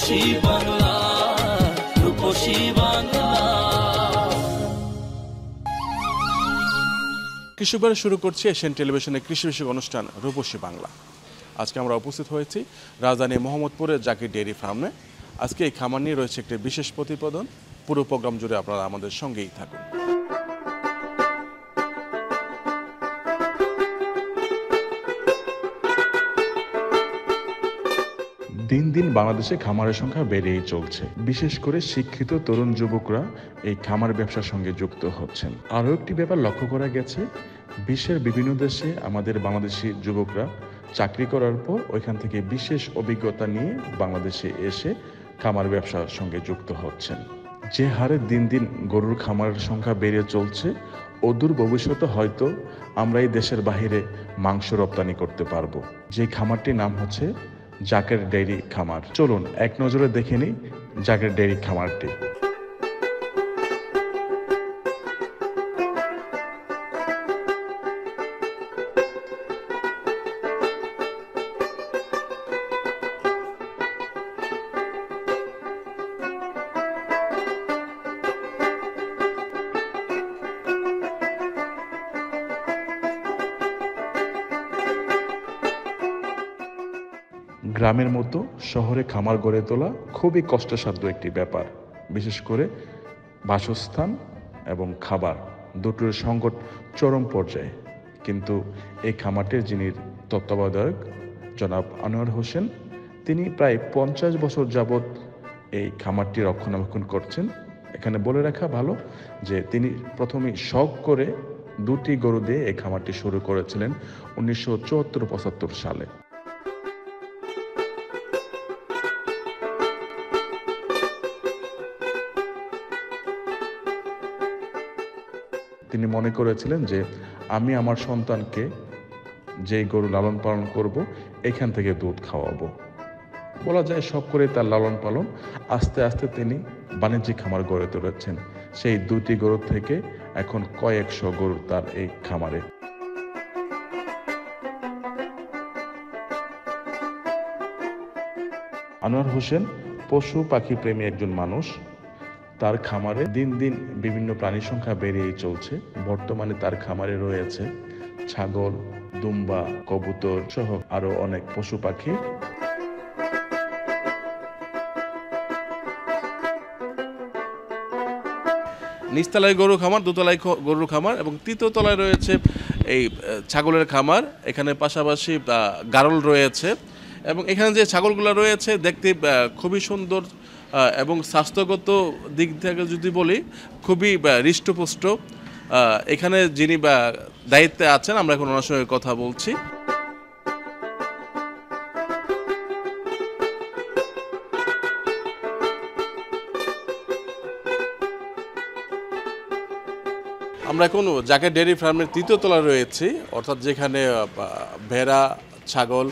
রূপসী বাংলা, রূপসী বাংলা। কৃষকবারে শুরু করছি এশিয়ান টেলিভিশনের কৃষি বিষয়ক অনুষ্ঠান রূপসী বাংলা। আজকে আমরা উপস্থিত হয়েছি রাজধানী মোহাম্মদপুরের জাকির ডেইরি ফার্মে। আজকে এই খামার নিয়ে রয়েছে একটি বিশেষ প্রতিবেদন। পুরো প্রোগ্রাম জুড়ে আপনারা আমাদের সঙ্গেই থাকুন। দিন দিন বাংলাদেশে খামারের সংখ্যা বেড়েই চলছে। বিশেষ করে শিক্ষিত তরুণ যুবকরা এই খামার ব্যবসার সঙ্গে যুক্ত হচ্ছেন। আরও একটি ব্যাপার লক্ষ্য করা গেছে, বিশ্বের বিভিন্ন দেশে আমাদের বাংলাদেশি যুবকরা চাকরি করার পর ওইখান থেকে বিশেষ অভিজ্ঞতা নিয়ে বাংলাদেশে এসে খামার ব্যবসার সঙ্গে যুক্ত হচ্ছেন। যে হারে দিন দিন গরুর খামারের সংখ্যা বেড়ে চলছে, অদূর ভবিষ্যতে হয়তো আমরা এই দেশের বাহিরে মাংস রপ্তানি করতে পারবো। যে খামারটির নাম হচ্ছে জাকের ডেইরি খামার। চলুন এক নজরে দেখে নিই জাকের ডেইরি খামারটি। গ্রামের মতো শহরে খামার গড়ে তোলা খুবই কষ্টসাধ্য একটি ব্যাপার। বিশেষ করে বাসস্থান এবং খাবার দুটোর সংকট চরম পর্যায়ে। কিন্তু এই খামারটির যিনি তত্ত্বাবধায়ক জনাব আনোয়ার হোসেন, তিনি প্রায় 50 বছর যাবৎ এই খামারটি রক্ষণাবেক্ষণ করছেন। এখানে বলে রাখা ভালো যে তিনি প্রথমে শখ করে 2টি গরু দিয়ে এই খামারটি শুরু করেছিলেন 1974-75 সালে। তিনি মনে করেছিলেন যে আমি আমার সন্তানকে যেই গরু লালন পালন করব, এখান থেকে দুধ খাওয়াবো। বলা যায় শখ করে তার লালন পালন আস্তে আস্তে তিনি বাণিজ্যিক খামার গড়ে তুলেছেন। সেই 2টি গরু থেকে এখন কয়েকশো গরু তার এই খামারে। আনোয়ার হোসেন পশু পাখি প্রেমী একজন মানুষ। তার খামারে দিন দিন বিভিন্ন প্রাণীর সংখ্যা বেড়েই চলছে। বর্তমানে তার খামারে রয়েছে ছাগল, দুম্বা, কবুতর সহ আরো অনেক পশু পাখি। নিচতলায় গরু খামার, দোতলায় গরুর খামার এবং তৃতীয় তলায় রয়েছে এই ছাগলের খামার। এখানে পাশাপাশি গারল রয়েছে এবং এখানে যে ছাগলগুলো রয়েছে দেখতে খুবই সুন্দর এবং স্বাস্থ্যগত দিক থেকে যদি বলি খুবই হৃষ্টপুষ্ট। এখানে যিনি দায়িত্বে আছেন, আমরা এখন ওনার সঙ্গে কথা বলছি। আমরা এখন জাকের ডেইরি ফার্মের 3য় তলায় রয়েছি, অর্থাৎ যেখানে ভেড়া, ছাগল,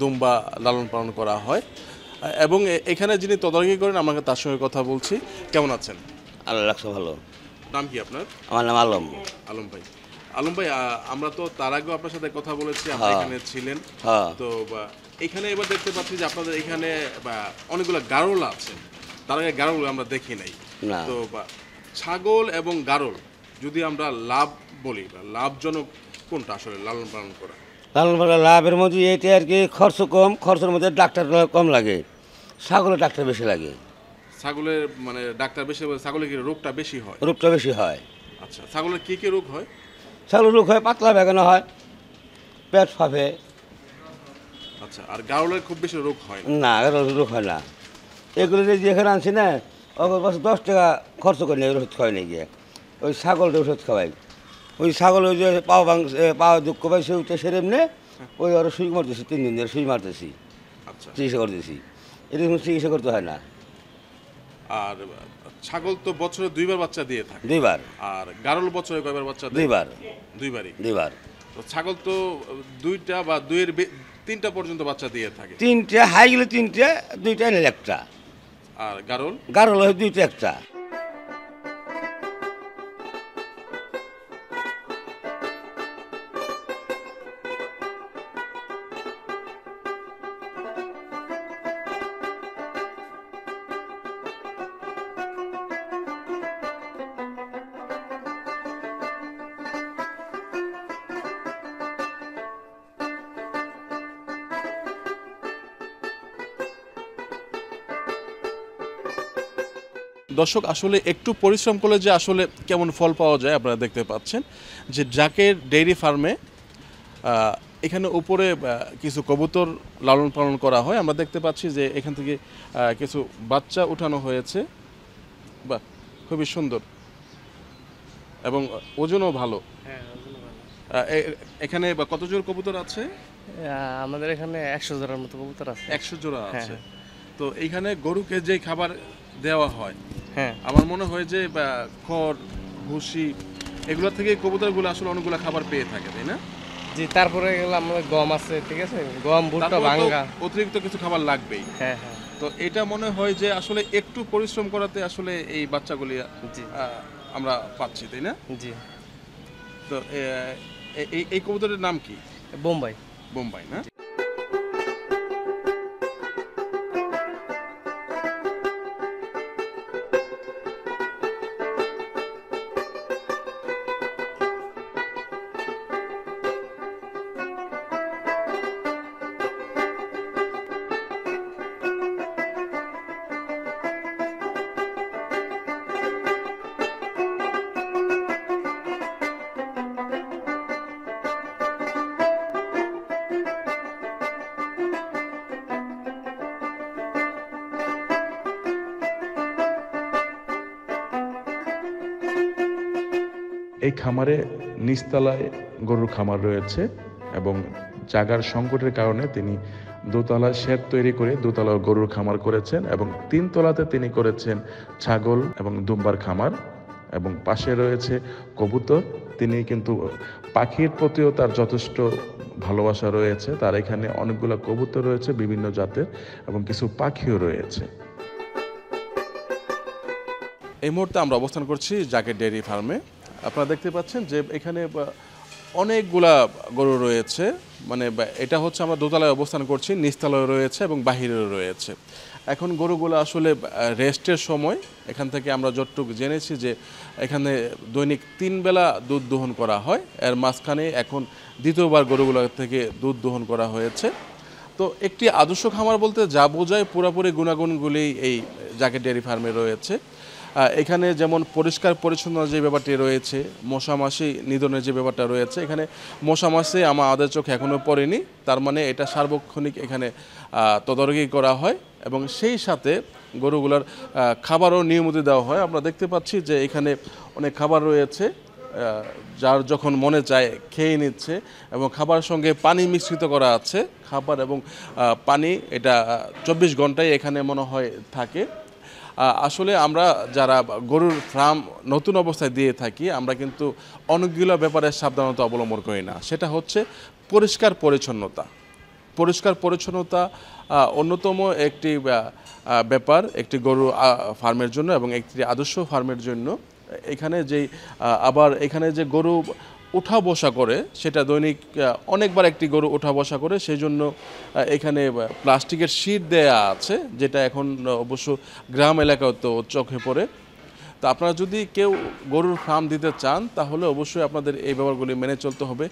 দুম্বা লালন পালন করা হয় এবং এখানে যিনি তদারকি করেন আমাকে তার সঙ্গে কথা বলছি। কেমন আছেন? আল্লাহ রাখছে ভালো। নাম কি আপনার? আমার নাম আলম। আলম ভাই, আলম ভাই, আমরা তো তার আগেও আপনার সাথে কথা বলেছি, আপনি এখানে ছিলেন। তো এখানে এবার দেখতে পাচ্ছি যে আপনাদের এখানে অনেকগুলো গারল আছে। তার আগে গারল আমরা দেখি নাই। তো ছাগল এবং গারল যদি আমরা লাভ বলি, লাভজনক কোনটা আসলে লালন পালন করা? লালন পালন লাভের মধ্যে এটা আর কি খরচ কম, খরচের মধ্যে ডাক্তার কম লাগে, ছাগলের ডাক্তার বেশি লাগে। ছাগলের মানে ডাক্তার বেশি, ছাগলের কি রোগটা বেশি হয়? রোগটা বেশি হয়। আচ্ছা, ছাগলের কি কি রোগ হয়? ছাগলের রোগ হয় পাতলা বেগানো হয়, পেট ফাঁপে। আচ্ছা, আর গারলের খুব বেশি রোগ হয় না? রোগ হয় না। এগুলো যে এখানে আনছি না, ওর পাশে 10 টাকা খরচ করে নিয়ে ওষুধ খাওয়াই নিয়ে গিয়ে ওই ছাগলটা ওষুধ খাওয়াই। ওই ছাগল ওই যে পাওয়া দুঃখ পাই সে উঠে সেরে এমনি ওই আরও সুই মারতেছি, 3 দিন ধরে সুই মারতেছি। আচ্ছা, চিকিৎসা করতেছি, এরকম চিকিৎসা করতে হয় না। আর ছাগল তো বছরে 2বার বাচ্চা দিয়ে থাকে। 2বার। আর গারল বছরে কয়বার বাচ্চা দেয়? 2বার। 2বারই। 2বার। তো ছাগল তো 2টা বা 2-এর 3টা পর্যন্ত বাচ্চা দিয়ে থাকে। 3টে হাই গেলে 3টে, 2টা এনে একটা। আর গারল? গারল হয় 2টা একটা। দর্শক আসলে একটু পরিশ্রম করলে যে আসলে কেমন ফল পাওয়া যায় আপনারা দেখতে পাচ্ছেন যে জাকের ডেইরি ফার্মে এখানে উপরে কিছু কবুতর লালন পালন করা হয়। আমরা দেখতে পাচ্ছি যে এখান থেকে কিছু বাচ্চা উঠানো হয়েছে, বাহ খুবই সুন্দর এবং ওজনও ভালো। এখানে কত জোড় কবুতর আছে? আমাদের এখানে 100 জোড়ার মতো কবুতর আছে। 100 জোড়া আছে। হ্যাঁ। তো এইখানে গরুকে যে খাবার দেওয়া হয়, হ্যাঁ আমার মনে হয় যে খড় ভুসি এগুলো থেকে কবুতরগুলো আসলে অনেকগুলো খাবার পেয়ে থাকে, তাই না? জি, তারপরে গেলে আমাদের গম আছে, ঠিক আছে, গম ভুট্টা তারপরে তো ভাঙ্গা। অতিরিক্ত কিছু খাবার লাগবেই। হ্যাঁ হ্যাঁ তো এটা মনে হয় যে আসলে একটু পরিশ্রম করাতে আসলে এই বাচ্চাগুলি জি আমরা পাচ্ছি, তাই না? জি। তো এই কবুতরের নাম কি? বোম্বাই। বোম্বাই না? এই খামারে নিচতলায় গরুর খামার রয়েছে এবং জায়গার সংকটের কারণে তিনি দোতলা শেড তৈরি করে দোতলা গরুর খামার করেছেন এবং 3 তলাতে তিনি করেছেন ছাগল এবং দুম্বার খামার এবং পাশে রয়েছে কবুতর। তিনি কিন্তু পাখির প্রতিও তার যথেষ্ট ভালোবাসা রয়েছে। তার এখানে অনেকগুলো কবুতর রয়েছে বিভিন্ন জাতের এবং কিছু পাখিও রয়েছে। এই মুহূর্তে আমরা অবস্থান করছি জাকের ডেইরি ফার্মে। আপনারা দেখতে পাচ্ছেন যে এখানে অনেকগুলা গরু রয়েছে, মানে এটা হচ্ছে আমরা দোতলায় অবস্থান করছি, নিচতলায় রয়েছে এবং বাহিরেও রয়েছে। এখন গরুগুলো আসলে রেস্টের সময়। এখান থেকে আমরা যতটুকু জেনেছি যে এখানে দৈনিক 3 বেলা দুধ দোহন করা হয়, এর মাঝখানে এখন দ্বিতীয়বার গরুগুলো থেকে দুধ দোহন করা হয়েছে। তো একটি আদর্শ খামার বলতে যা বোঝায় পুরোপুরি গুণাগুণগুলি এই জাকের ডেইরি ফার্মে রয়েছে। এখানে যেমন পরিষ্কার পরিচ্ছন্ন যে ব্যাপারটি রয়েছে, মশামাছি নিধনের যে ব্যাপারটা রয়েছে, এখানে মশামাছি আমাদের চোখে এখনও পড়েনি। তার মানে এটা সার্বক্ষণিক এখানে তদারকি করা হয় এবং সেই সাথে গরুগুলার খাবারও নিয়মিত দেওয়া হয়। আমরা দেখতে পাচ্ছি যে এখানে অনেক খাবার রয়েছে, যার যখন মনে চায় খেয়ে নিচ্ছে এবং খাবারের সঙ্গে পানি মিশ্রিত করা আছে। খাবার এবং পানি এটা 24 ঘন্টায় এখানে মনে হয় থাকে। আসলে আমরা যারা গরুর ফার্ম নতুন অবস্থায় দিয়ে থাকি, আমরা কিন্তু অনেকগুলো ব্যাপারে সাবধানতা অবলম্বন করি না। সেটা হচ্ছে পরিষ্কার পরিচ্ছন্নতা। পরিষ্কার পরিচ্ছন্নতা অন্যতম একটি ব্যাপার একটি গরু ফার্মের জন্য এবং একটি আদর্শ ফার্মের জন্য। এখানে এখানে যে গরু উঠা বসা করে, সেটা দৈনিক অনেকবার একটি গরু উঠা বসা করে, সেই জন্য এখানে প্লাস্টিকের শীট দেয়া আছে, যেটা এখন অবশ্য গ্রাম এলাকায় তো চোখে পড়ে। তো আপনারা যদি কেউ গরুর ফার্ম দিতে চান তাহলে অবশ্যই আপনাদের এই ব্যাপারগুলি মেনে চলতে হবে।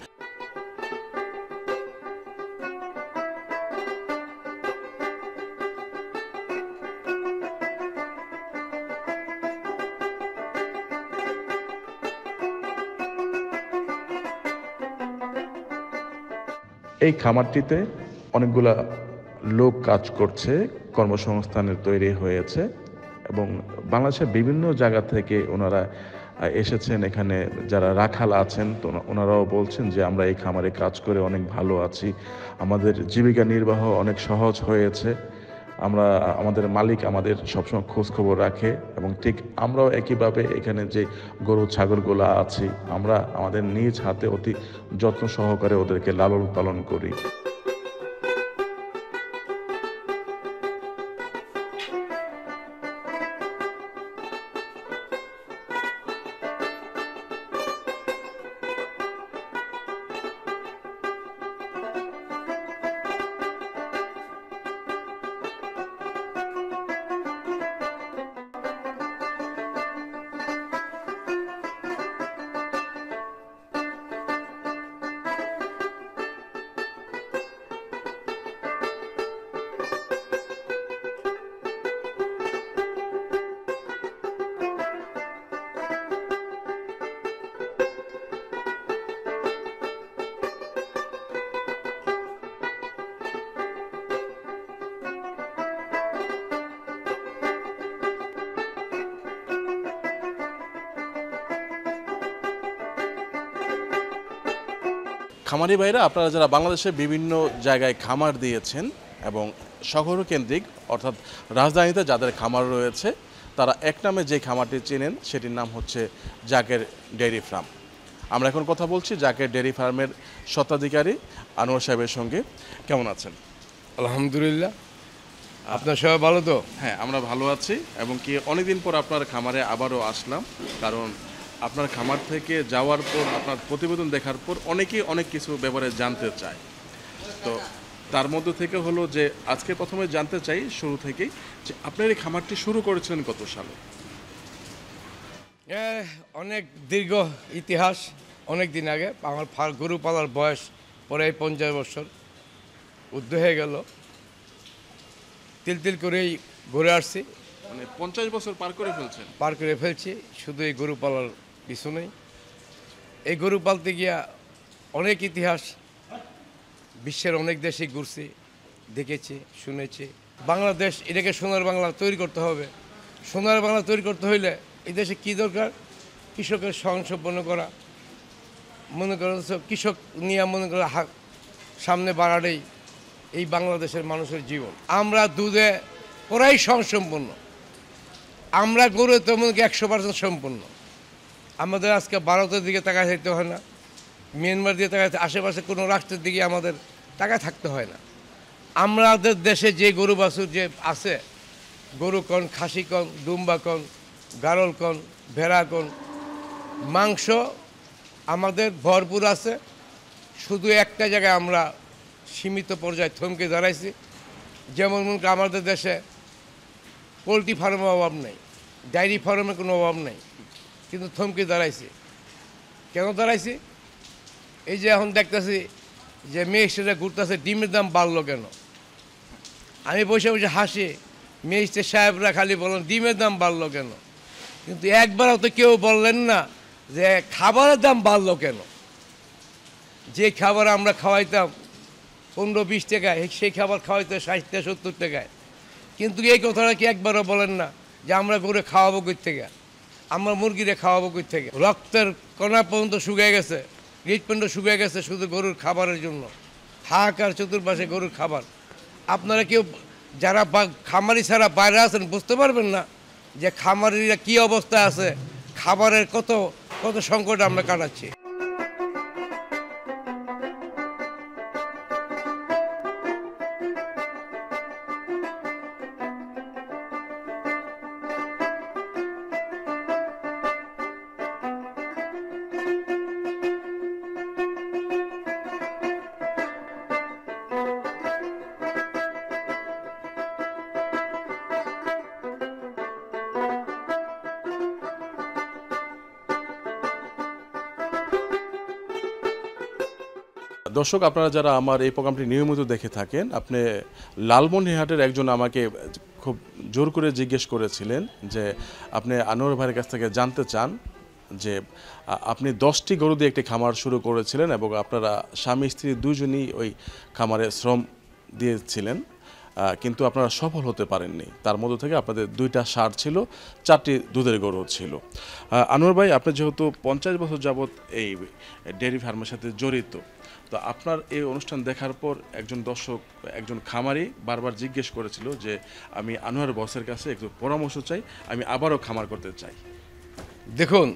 এই খামারটিতে অনেকগুলা লোক কাজ করছে, কর্মসংস্থানের তৈরি হয়েছে এবং বাংলাদেশের বিভিন্ন জায়গা থেকে ওনারা এসেছেন। এখানে যারা রাখাল আছেন তো ওনারাও বলছেন যে আমরা এই খামারে কাজ করে অনেক ভালো আছি, আমাদের জীবিকা নির্বাহ অনেক সহজ হয়েছে। আমাদের মালিক আমাদের সবসময় খোঁজ খবর রাখে এবং ঠিক আমরাও একইভাবে এখানে যে গরু ছাগলগুলো আছি আমরা আমাদের নিজ হাতে অতি যত্ন সহকারে ওদেরকে লালন পালন করি। খামারি ভাইরা, আপনারা যারা বাংলাদেশে বিভিন্ন জায়গায় খামার দিয়েছেন এবং শহর কেন্দ্রিক অর্থাৎ রাজধানীতে যাদের খামার রয়েছে, তারা এক নামে যে খামারটি চেনেন সেটির নাম হচ্ছে জাকের ডেইরি ফার্ম। আমরা এখন কথা বলছি জাকের ডেইরি ফার্মের স্বত্বাধিকারী আনোয়ার সাহেবের সঙ্গে। কেমন আছেন? আলহামদুলিল্লাহ। আপনার সবাই ভালো তো? হ্যাঁ, আমরা ভালো আছি এবং কি অনেকদিন পর আপনার খামারে আবারও আসলাম, কারণ আপনার খামার থেকে যাওয়ার পর আপনার প্রতিবেদন দেখার পর অনেকেই অনেক কিছু ব্যাপারে জানতে চায়। তো তার মধ্যে থেকে হলো যে আজকে প্রথমে জানতে চাই শুরু থেকেই যে আপনার এই খামারটি শুরু করেছিলেন কত সালে? অনেক দীর্ঘ ইতিহাস, অনেক দিন আগে। আমার গরু পালার বয়স প্রায় 50 বছর ঊর্ধ্ব হয়ে গেল। তিল করেই ঘুরে আসছি, মানে 50 বছর পার করে ফেলছেন? পার করে ফেলছি শুধু এই গরু পালার পিছনেই। এই গরু পালতে গিয়া অনেক ইতিহাস, বিশ্বের অনেক দেশে ঘুরছি, দেখেছি, শুনেছি। বাংলাদেশ এটাকে সোনার বাংলা তৈরি করতে হবে। সোনার বাংলা তৈরি করতে হইলে এই দেশে কী দরকার? কৃষকের স্বয়ংসম্পন্ন করা। মনে করেন কৃষক নিয়ে মনে করে সামনে বাড়ালেই এই বাংলাদেশের মানুষের জীবন। আমরা দুধে পুরাই স্বয়ংসম্পন্ন, আমরা গরু তো মনে করি 100% সম্পন্ন। আমাদের আজকে ভারতের দিকে তাকায় থাকতে হয় না, মিয়ানমার দিয়ে তাকায়, আশেপাশে কোনো রাষ্ট্রের দিকে আমাদের তাকায় থাকতে হয় না। আমাদের দেশে যে গরু বাছুর যে আছে, গরু কন, খাসি কন, দুম্বা কন, গারল কন, ভেড়া কন, মাংস আমাদের ভরপুর আছে। শুধু একটা জায়গায় আমরা সীমিত পর্যায়ে থমকে দাঁড়াইছি। যেমন আমাদের দেশে পোলট্রি ফার্মের অভাব নেই, ডায়েরি ফার্মের কোনো অভাব নেই, কিন্তু থমকে দাঁড়াইছি। কেন দাঁড়াইছি? এই যে এখন দেখতেছি যে মেয়েরা ঘুরতেছে, ডিমের দাম বাড়লো কেন? আমি বসে বসে হাসি, মেয়েস্টের সাহেবরা খালি বলেন ডিমের দাম বাড়লো কেন, কিন্তু একবারও তো কেউ বললেন না যে খাবারের দাম বাড়লো কেন। যে খাবার আমরা খাওয়াইতাম 15-20 টাকায়, সেই খাবার খাওয়াইতে 60-70 টাকায়। কিন্তু এই কথাটা কি একবারও বলেন না যে আমরা গরু খাওয়াবো কই থেকে, আমরা মুরগিরে খাওয়াবো কই থেকে। রক্তের কণা পর্যন্ত শুকিয়ে গেছে, হৃৎপিণ্ড শুকিয়ে গেছে শুধু গরুর খাবারের জন্য। হাহাকার চতুর্পাশে গরুর খাবার। আপনারা কেউ যারা খামারি ছাড়া বাইরে আছেন বুঝতে পারবেন না যে খামারিরা কী অবস্থায় আছে, খাবারের কত কত সংকট আমরা কাটাচ্ছি। দর্শক, আপনারা যারা আমার এই প্রোগ্রামটি নিয়মিত দেখে থাকেন, আপনি লালমনিরহাটের একজন আমাকে খুব জোর করে জিজ্ঞেস করেছিলেন যে আপনি আনোয়ার ভাইয়ের কাছ থেকে জানতে চান যে আপনি 10টি গরু দিয়ে একটি খামার শুরু করেছিলেন এবং আপনারা স্বামী স্ত্রী দুজনই ওই খামারে শ্রম দিয়েছিলেন, কিন্তু আপনারা সফল হতে পারেননি। তার মধ্য থেকে আপনাদের 2টা ষাঁড় ছিল, 4টি দুধের গরু ছিল। আনোয়ার ভাই, আপনি যেহেতু 50 বছর যাবৎ এই ডেয়ারি ফার্মের সাথে জড়িত, তো আপনার এই অনুষ্ঠান দেখার পর একজন দর্শক, একজন খামারি বারবার জিজ্ঞেস করেছিল যে আমি আনোয়ার বসের কাছে একটু পরামর্শ চাই, আমি আবারও খামার করতে চাই। দেখুন,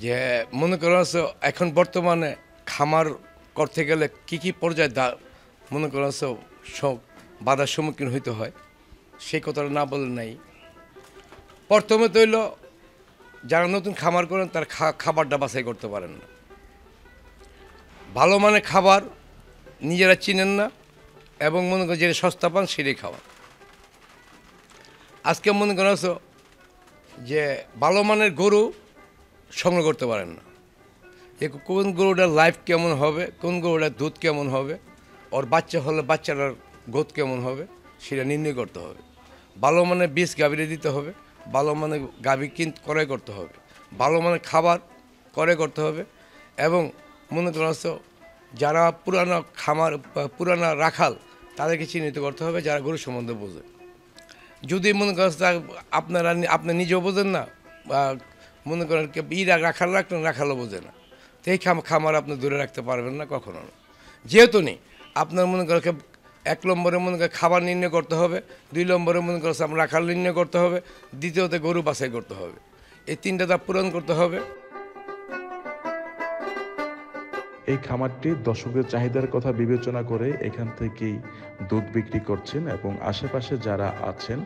যে মনে করেন এখন বর্তমানে খামার করতে গেলে কী পর্যায়ে মনে করেন সব বাধার সম্মুখীন হইতে হয়, সেই কথাটা না বলে নাই। প্রথমে তো হইল যারা নতুন খামার করেন তার খাবারটা বাছাই করতে পারেন না, ভালো মানের খাবার নিজেরা চিনেন না, এবং মনে করেন যেটা সস্তা পান সেটাই খাবার। আজকে মনে করেন যে ভালো মানের গরু সংগ্রহ করতে পারেন না, যে কোন গরুটার লাইফ কেমন হবে, কোন গরুটার দুধ কেমন হবে, ওর বাচ্চা হলে বাচ্চাটার গোদ কেমন হবে সেটা নির্ণয় করতে হবে। ভালো মানের বীজ গাভীরে দিতে হবে, ভালো মানের গাভী ক্রয় করতে হবে, ভালো মানের খাবার ক্রয় করতে হবে, এবং মনে করেন যারা পুরানা রাখাল তাদেরকে চিহ্নিত করতে হবে যারা গরু সম্বন্ধে বোঝে। যদি মনে করেন আপনি নিজেও বোঝেন না, বা মনে করেন রাখাল রাখলেও বোঝে না, তো এই খামার আপনি দূরে রাখতে পারবেন না কখনো না। যেহেতু নেই আপনার মনে করেন 1 নম্বরে মনে করেন খাবার নির্ণয় করতে হবে, 2 নম্বরে মনে করেন আপনার রাখাল নির্ণয় করতে হবে, দ্বিতীয়তে গরু বাছাই করতে হবে। এই 3টা ধাপ পূরণ করতে হবে। এই খামারটি দর্শকদের চাহিদার কথা বিবেচনা করে এখান থেকেই দুধ বিক্রি করছেন এবং আশেপাশে যারা আছেন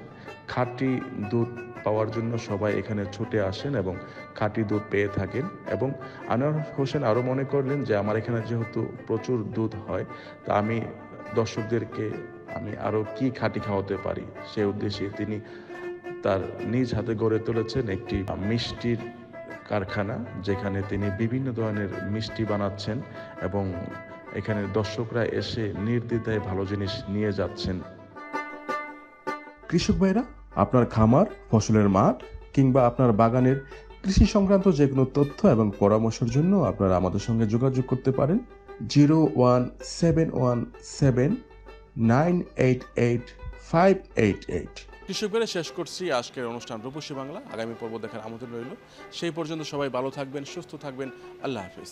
খাঁটি দুধ পাওয়ার জন্য সবাই এখানে ছুটে আসেন এবং খাঁটি দুধ পেয়ে থাকেন। এবং আনোয়ার হোসেন আরও মনে করলেন যে আমার এখানে যেহেতু প্রচুর দুধ হয় তা আমি দর্শকদেরকে আরও কি খাঁটি খাওয়াতে পারি, সে উদ্দেশ্যে তিনি তার নিজ হাতে গড়ে তুলেছেন একটি মিষ্টির কারখানা, যেখানে তিনি বিভিন্ন ধরনের মিষ্টি বানাচ্ছেন এবং এখানে দর্শকরা এসে নির্দ্বিধায় ভালো জিনিস নিয়ে যাচ্ছেন। কৃষক ভাইরা, আপনার খামার, ফসলের মাঠ কিংবা আপনার বাগানের কৃষি সংক্রান্ত যে কোনো তথ্য এবং পরামর্শের জন্য আপনারা আমাদের সঙ্গে যোগাযোগ করতে পারেন 01717988588। কৃষক ভাইরা, শেষ করছি আজকের অনুষ্ঠান রূপসী বাংলা। আগামী পর্ব দেখার আমন্ত্রণ রইল। সেই পর্যন্ত সবাই ভালো থাকবেন, সুস্থ থাকবেন। আল্লাহ হাফিজ।